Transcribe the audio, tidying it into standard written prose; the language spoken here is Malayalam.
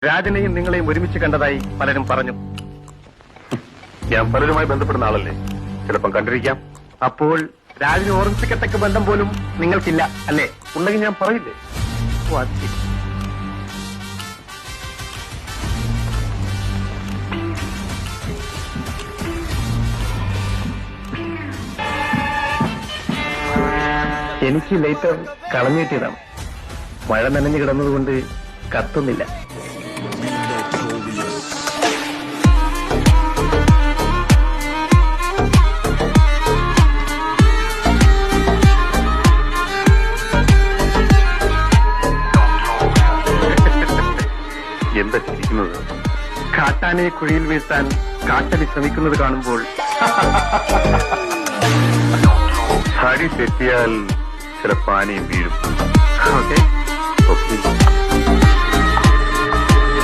രാജനെയും നിങ്ങളെയും ഒരുമിച്ച് കണ്ടതായി പലരും പറഞ്ഞു. ഞാൻ പലരുമായി ബന്ധപ്പെടുന്ന ആളല്ലേ, ചിലപ്പം കണ്ടിരിക്കാം. അപ്പോൾ രാജനെ ഓർമ്മിപ്പിക്കത്തക്ക ബന്ധം പോലും നിങ്ങൾക്കില്ല അല്ലേ? ഉണ്ടെങ്കിൽ ഞാൻ പറയില്ലേ? ഓ, അത് ശരി. എനിക്ക് ലൈറ്റർ കളഞ്ഞു കിട്ടിയതാണ്. മഴ നനഞ്ഞു കിടന്നതുകൊണ്ട് കത്തുന്നില്ല. എന്താ ചിരിക്കുന്നത്? കാട്ടാനെ കുഴിയിൽ വീഴ്ത്താൻ കാട്ടലി ശ്രമിക്കുന്നത് കാണുമ്പോൾ ഹരി തെറ്റിയാൽ ചില പാനയും വീഴും. ഓക്കെ.